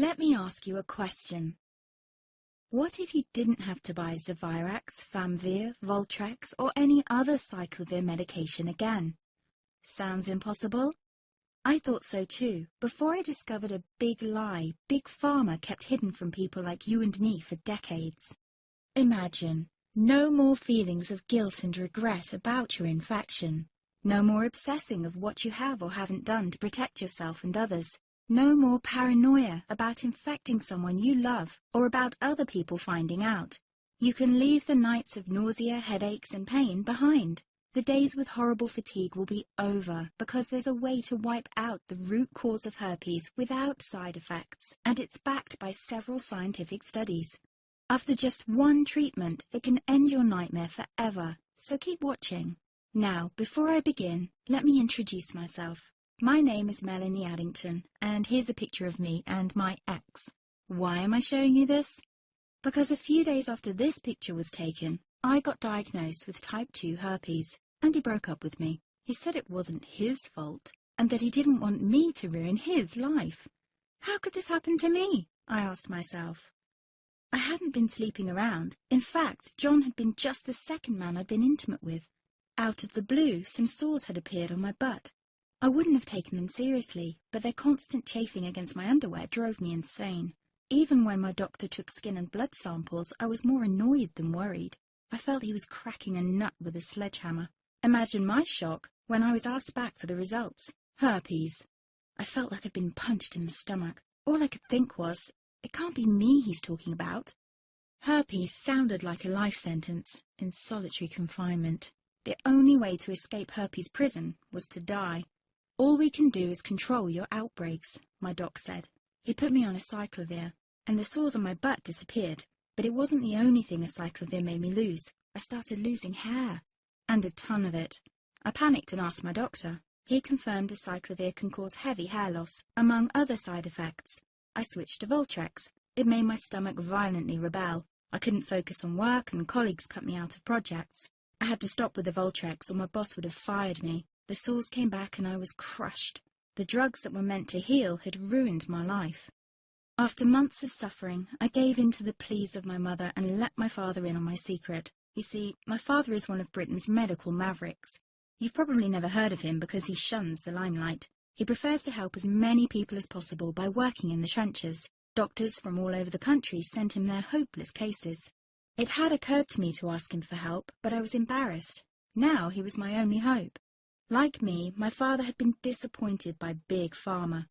Let me ask you a question. What if you didn't have to buy Zevirax, Famvir, Voltrex, or any other cyclovir medication again? Sounds impossible? I thought so too, before I discovered a big lie Big Pharma kept hidden from people like you and me for decades. Imagine, no more feelings of guilt and regret about your infection. No more obsessing of what you have or haven't done to protect yourself and others. No more paranoia about infecting someone you love or about other people finding out. You can leave the nights of nausea, headaches and pain behind. The days with horrible fatigue will be over because there's a way to wipe out the root cause of herpes without side effects, and it's backed by several scientific studies. After just one treatment, it can end your nightmare forever, so keep watching. Now, before I begin, let me introduce myself. My name is Melanie Addington, and here's a picture of me and my ex. Why am I showing you this? Because a few days after this picture was taken, I got diagnosed with type 2 herpes, and he broke up with me. He said it wasn't his fault, and that he didn't want me to ruin his life. How could this happen to me? I asked myself. I hadn't been sleeping around. In fact, John had been just the second man I'd been intimate with. Out of the blue, some sores had appeared on my butt. I wouldn't have taken them seriously, but their constant chafing against my underwear drove me insane. Even when my doctor took skin and blood samples, I was more annoyed than worried. I felt he was cracking a nut with a sledgehammer. Imagine my shock when I was asked back for the results. Herpes. I felt like I'd been punched in the stomach. All I could think was, it can't be me he's talking about. Herpes sounded like a life sentence in solitary confinement. The only way to escape herpes prison was to die. All we can do is control your outbreaks, my doc said. He put me on a cyclovir, and the sores on my butt disappeared. But it wasn't the only thing a cyclovir made me lose. I started losing hair, and a ton of it. I panicked and asked my doctor. He confirmed a cyclovir can cause heavy hair loss, among other side effects. I switched to Voltrex. It made my stomach violently rebel. I couldn't focus on work, and colleagues cut me out of projects. I had to stop with the Voltrex, or my boss would have fired me. The sores came back and I was crushed. The drugs that were meant to heal had ruined my life. After months of suffering, I gave in to the pleas of my mother and let my father in on my secret. You see, my father is one of Britain's medical mavericks. You've probably never heard of him because he shuns the limelight. He prefers to help as many people as possible by working in the trenches. Doctors from all over the country sent him their hopeless cases. It had occurred to me to ask him for help, but I was embarrassed. Now he was my only hope. Like me, my father had been disappointed by Big Pharma.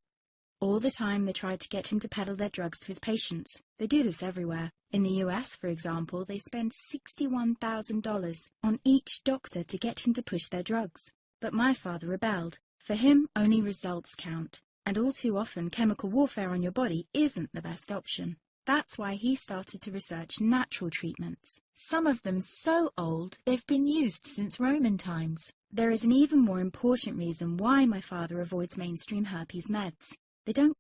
All the time they tried to get him to peddle their drugs to his patients. They do this everywhere. In the US, for example, they spend $61,000 on each doctor to get him to push their drugs. But my father rebelled. For him, only results count. And all too often, chemical warfare on your body isn't the best option. That's why he started to research natural treatments. Some of them so old, they've been used since Roman times. There is an even more important reason why my father avoids mainstream herpes meds. They don't